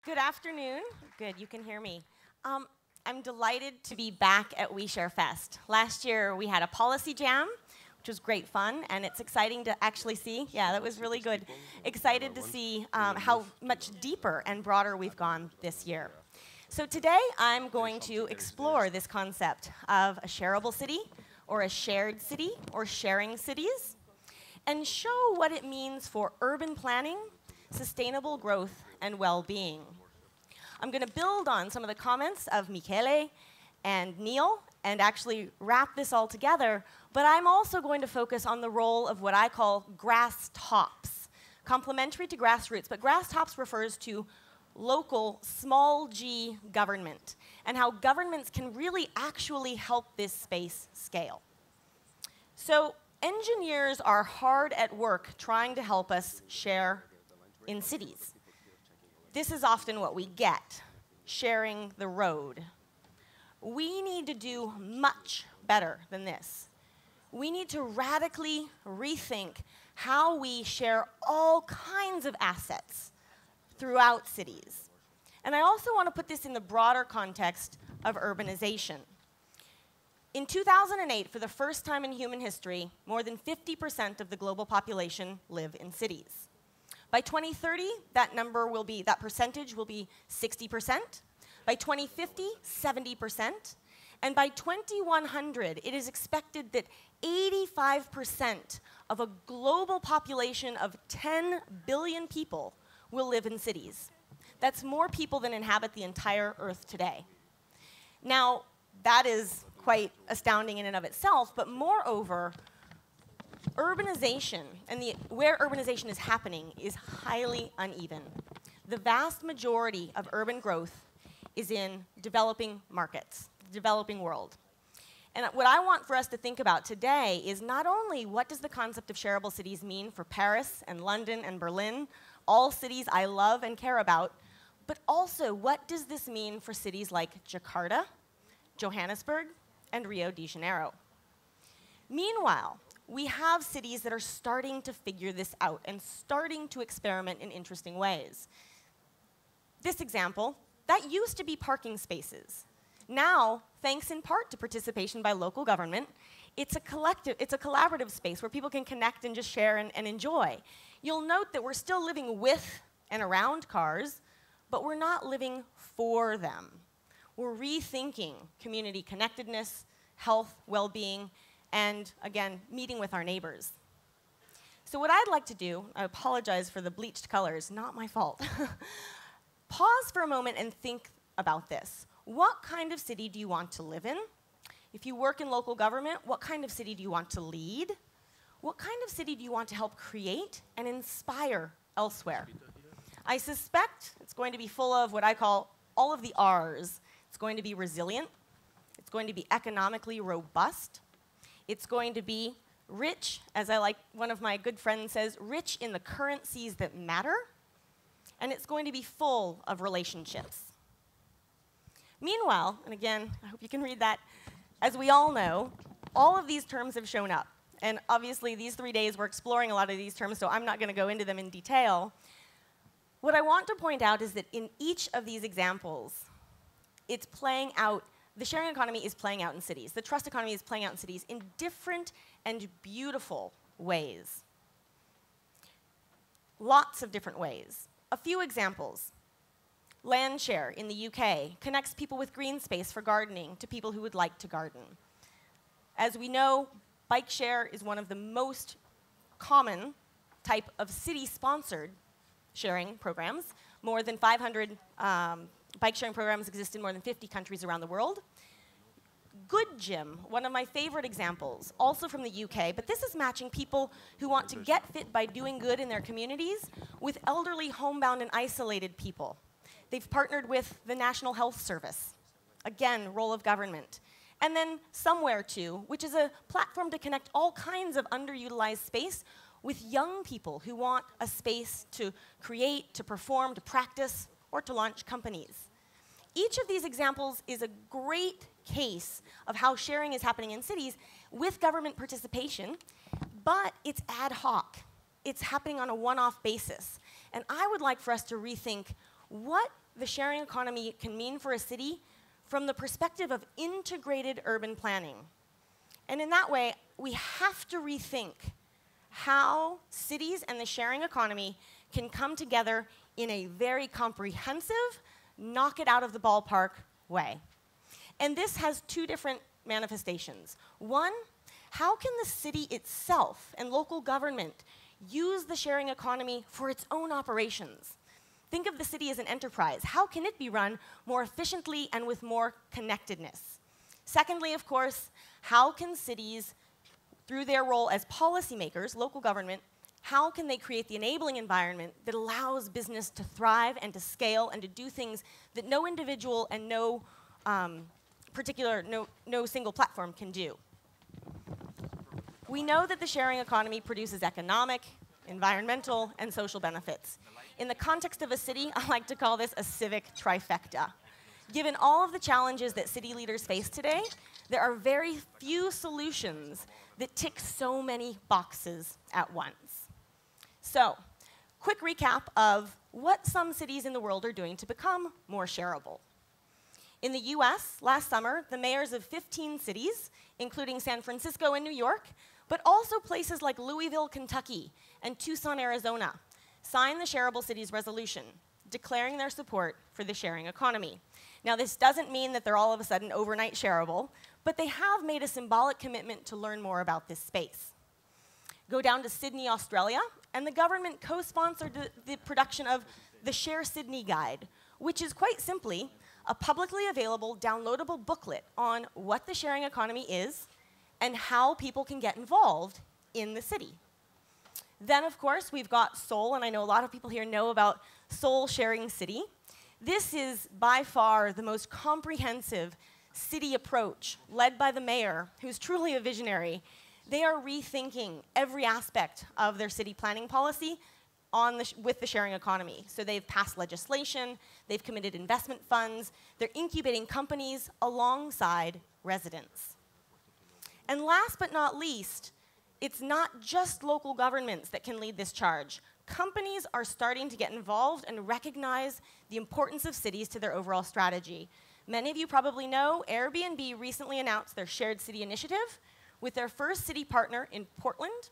Good afternoon. Good, you can hear me. I'm delighted to be back at WeShare Fest. Last year we had a policy jam, which was great fun, and it's exciting to actually see. Yeah, that was really good. Excited to see how much deeper and broader we've gone this year. So today I'm going to explore this concept of a shareable city, or a shared city, or sharing cities, and show what it means for urban planning, sustainable growth, and well-being. I'm going to build on some of the comments of Michele and Neil and actually wrap this all together, but I'm also going to focus on the role of what I call grass tops, complementary to grassroots, but grass tops refers to local, small g government, and how governments can really actually help this space scale. So engineers are hard at work trying to help us share in cities. This is often what we get, sharing the road. We need to do much better than this. We need to radically rethink how we share all kinds of assets throughout cities. And I also want to put this in the broader context of urbanization. In 2008, for the first time in human history, more than 50% of the global population live in cities. By 2030, that percentage will be 60%. By 2050, 70%. And by 2100, it is expected that 85% of a global population of 10 billion people will live in cities. That's more people than inhabit the entire Earth today. Now, that is quite astounding in and of itself, but moreover, urbanization, and where urbanization is happening, is highly uneven. The vast majority of urban growth is in developing markets, the developing world. And what I want for us to think about today is not only what does the concept of shareable cities mean for Paris and London and Berlin, all cities I love and care about, but also what does this mean for cities like Jakarta, Johannesburg, and Rio de Janeiro. Meanwhile, we have cities that are starting to figure this out and starting to experiment in interesting ways. This example, that used to be parking spaces. Now, thanks in part to participation by local government, it's a collaborative space where people can connect and just share and enjoy. You'll note that we're still living with and around cars, but we're not living for them. We're rethinking community connectedness, health, well-being, and again, meeting with our neighbors. So what I'd like to do, I apologize for the bleached colors, not my fault. Pause for a moment and think about this. What kind of city do you want to live in? If you work in local government, what kind of city do you want to lead? What kind of city do you want to help create and inspire elsewhere? I suspect it's going to be full of what I call all of the R's. It's going to be resilient. It's going to be economically robust. It's going to be rich, as one of my good friends says, rich in the currencies that matter. And it's going to be full of relationships. Meanwhile, and again, I hope you can read that, as we all know, all of these terms have shown up. And obviously, these 3 days, we're exploring a lot of these terms, so I'm not going to go into them in detail. What I want to point out is that in each of these examples, it's playing out, the sharing economy is playing out in cities. The trust economy is playing out in cities in different and beautiful ways. Lots of different ways. A few examples. Landshare in the UK connects people with green space for gardening to people who would like to garden. As we know, Bayshare is one of the most common type of city-sponsored sharing programs. More than 500 bike sharing programs exist in more than 50 countries around the world. Good Gym, one of my favorite examples, also from the UK, but this is matching people who want to get fit by doing good in their communities with elderly, homebound, and isolated people. They've partnered with the National Health Service, again, role of government. And then Somewhere To, which is a platform to connect all kinds of underutilized space with young people who want a space to create, to perform, to practice, or to launch companies. Each of these examples is a great case of how sharing is happening in cities with government participation, but it's ad hoc. It's happening on a one-off basis. And I would like for us to rethink what the sharing economy can mean for a city from the perspective of integrated urban planning. And in that way, we have to rethink how cities and the sharing economy can come together in a very comprehensive, knock it out of the ballpark way. And this has two different manifestations. One, how can the city itself and local government use the sharing economy for its own operations? Think of the city as an enterprise. How can it be run more efficiently and with more connectedness? Secondly, of course, how can cities, through their role as policymakers, local government, how can they create the enabling environment that allows business to thrive and to scale and to do things that no individual and no single platform can do? We know that the sharing economy produces economic, environmental, and social benefits. In the context of a city, I like to call this a civic trifecta. Given all of the challenges that city leaders face today, there are very few solutions that tick so many boxes at once. So, quick recap of what some cities in the world are doing to become more shareable. In the US, last summer, the mayors of 15 cities, including San Francisco and New York, but also places like Louisville, Kentucky, and Tucson, Arizona, signed the Shareable Cities Resolution, declaring their support for the sharing economy. Now, this doesn't mean that they're all of a sudden overnight shareable, but they have made a symbolic commitment to learn more about this space. Go down to Sydney, Australia, and the government co-sponsored the production of the Share Sydney Guide, which is quite simply a publicly available, downloadable booklet on what the sharing economy is and how people can get involved in the city. Then, of course, we've got Seoul, and I know a lot of people here know about Seoul Sharing City. This is by far the most comprehensive city approach, led by the mayor, who's truly a visionary. They are rethinking every aspect of their city planning policy with the sharing economy. So they've passed legislation, they've committed investment funds, they're incubating companies alongside residents. And last but not least, it's not just local governments that can lead this charge. Companies are starting to get involved and recognize the importance of cities to their overall strategy. Many of you probably know Airbnb recently announced their Shared City Initiative with their first city partner in Portland.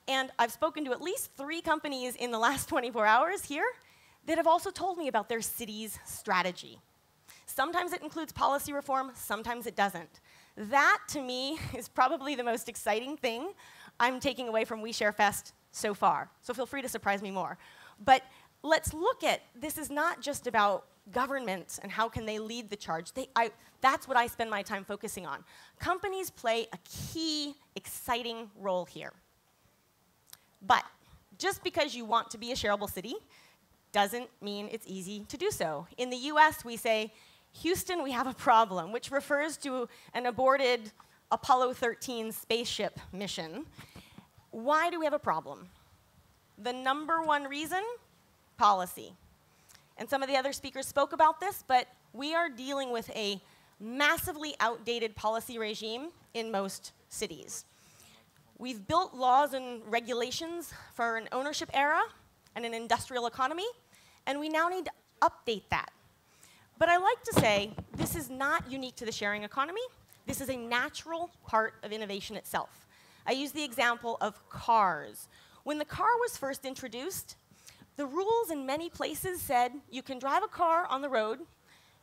And I've spoken to at least 3 companies in the last 24 hours here that have also told me about their city's strategy. Sometimes it includes policy reform, sometimes it doesn't. That, to me, is probably the most exciting thing I'm taking away from Ouishare Fest so far. So feel free to surprise me more. But let's look at, this is not just about governments and how can they lead the charge. That's what I spend my time focusing on. Companies play a key, exciting role here. But just because you want to be a shareable city doesn't mean it's easy to do so. In the US, we say, Houston, we have a problem, which refers to an aborted Apollo 13 spaceship mission. Why do we have a problem? The #1 reason? Policy. And some of the other speakers spoke about this, but we are dealing with a massively outdated policy regime in most cities. We've built laws and regulations for an ownership era and an industrial economy, and we now need to update that. But I like to say this is not unique to the sharing economy. This is a natural part of innovation itself. I use the example of cars. When the car was first introduced, the rules in many places said you can drive a car on the road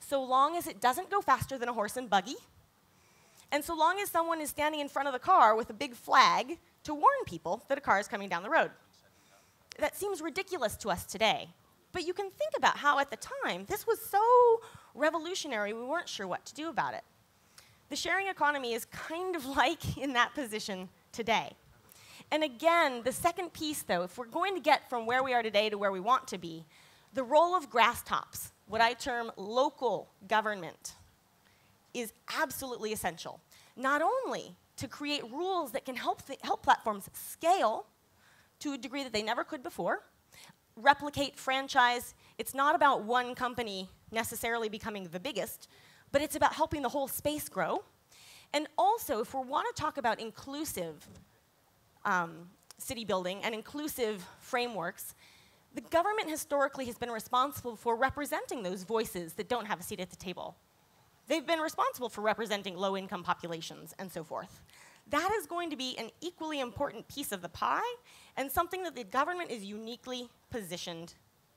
so long as it doesn't go faster than a horse and buggy, and so long as someone is standing in front of the car with a big flag to warn people that a car is coming down the road. That seems ridiculous to us today. But you can think about how at the time, this was so revolutionary, we weren't sure what to do about it. The sharing economy is kind of like in that position today. And again, the second piece, though, if we're going to get from where we are today to where we want to be, the role of grass tops, what I term local government, is absolutely essential. Not only to create rules that can help platforms scale to a degree that they never could before, replicate, franchise. It's not about one company necessarily becoming the biggest, but it's about helping the whole space grow. And also, if we want to talk about inclusive city building and inclusive frameworks, The government historically has been responsible for representing those voices that don't have a seat at the table. They've been responsible for representing low-income populations and so forth. That is going to be an equally important piece of the pie and something that the government is uniquely positioned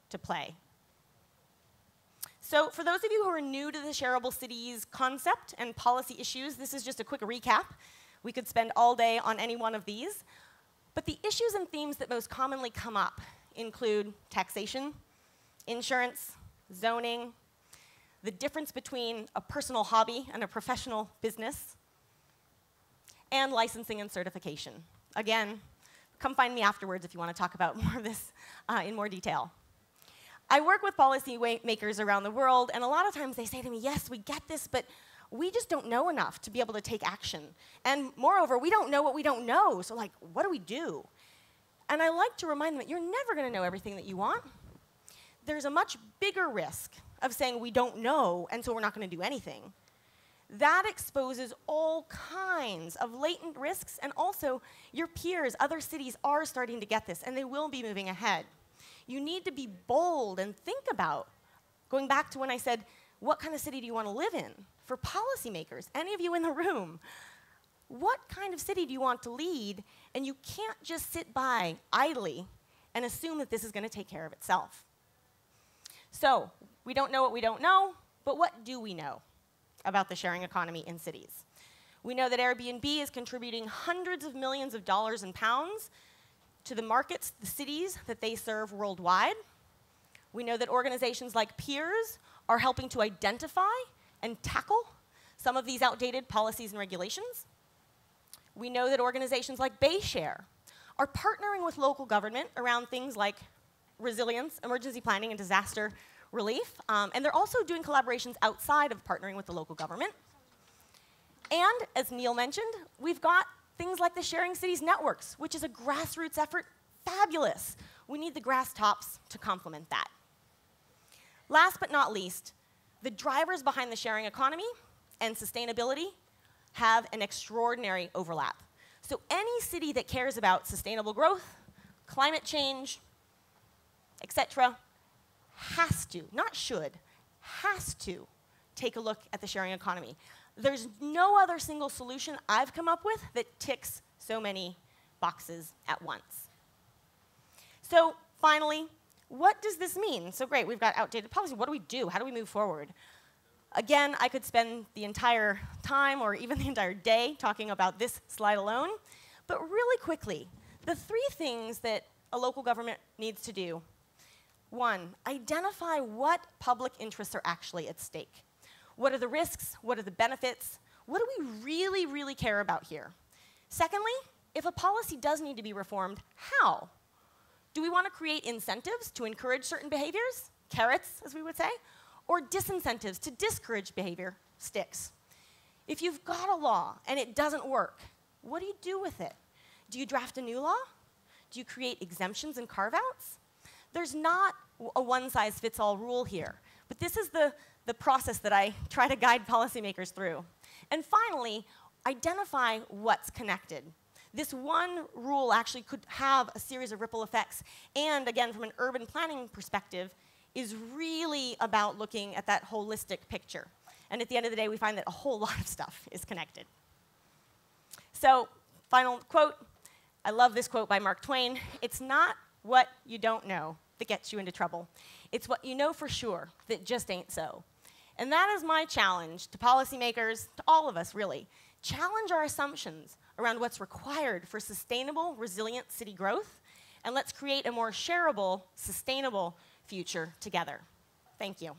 to play. So for those of you who are new to the shareable cities concept and policy issues, this is just a quick recap. We could spend all day on any one of these. But the issues and themes that most commonly come up include taxation, insurance, zoning, the difference between a personal hobby and a professional business, and licensing and certification. Again, come find me afterwards if you want to talk about more of this in more detail. I work with policy makers around the world, and a lot of times they say to me, yes, we get this, but we just don't know enough to be able to take action. And moreover, we don't know what we don't know, so like, what do we do? And I like to remind them that you're never going to know everything that you want. There's a much bigger risk of saying we don't know, and so we're not going to do anything. That exposes all kinds of latent risks, and also your peers, other cities are starting to get this, and they will be moving ahead. You need to be bold and think about, going back to when I said, what kind of city do you want to live in? For policymakers, any of you in the room, what kind of city do you want to lead? And you can't just sit by idly and assume that this is going to take care of itself. So, we don't know what we don't know, but what do we know about the sharing economy in cities? We know that Airbnb is contributing hundreds of millions of dollars and pounds to the markets, the cities that they serve worldwide. We know that organizations like Peers are helping to identify and tackle some of these outdated policies and regulations. We know that organizations like Bayshare are partnering with local government around things like resilience, emergency planning, and disaster relief. And they're also doing collaborations outside of partnering with the local government. And, as Neil mentioned, we've got things like the Sharing Cities Networks, which is a grassroots effort. Fabulous. We need the grass tops to complement that. Last but not least, the drivers behind the sharing economy and sustainability have an extraordinary overlap. So any city that cares about sustainable growth, climate change, etc., has to, not should, has to take a look at the sharing economy. There's no other single solution I've come up with that ticks so many boxes at once. So finally, what does this mean? So great, we've got outdated policy. What do we do? How do we move forward? Again, I could spend the entire time or even the entire day talking about this slide alone. But really quickly, the three things that a local government needs to do. One, identify what public interests are actually at stake. What are the risks? What are the benefits? What do we really, really care about here? Secondly, if a policy does need to be reformed, how? Do we want to create incentives to encourage certain behaviors, carrots, as we would say, or disincentives to discourage behavior, sticks? If you've got a law and it doesn't work, what do you do with it? Do you draft a new law? Do you create exemptions and carve-outs? There's not a one-size-fits-all rule here, but this is the process that I try to guide policymakers through. And finally, identify what's connected. This one rule actually could have a series of ripple effects, and again, from an urban planning perspective, is really about looking at that holistic picture. And at the end of the day, we find that a whole lot of stuff is connected. So, final quote. I love this quote by Mark Twain. It's not what you don't know that gets you into trouble. It's what you know for sure that just ain't so. And that is my challenge to policymakers, to all of us really. Challenge our assumptions around what's required for sustainable, resilient city growth, and let's create a more shareable, sustainable future together. Thank you.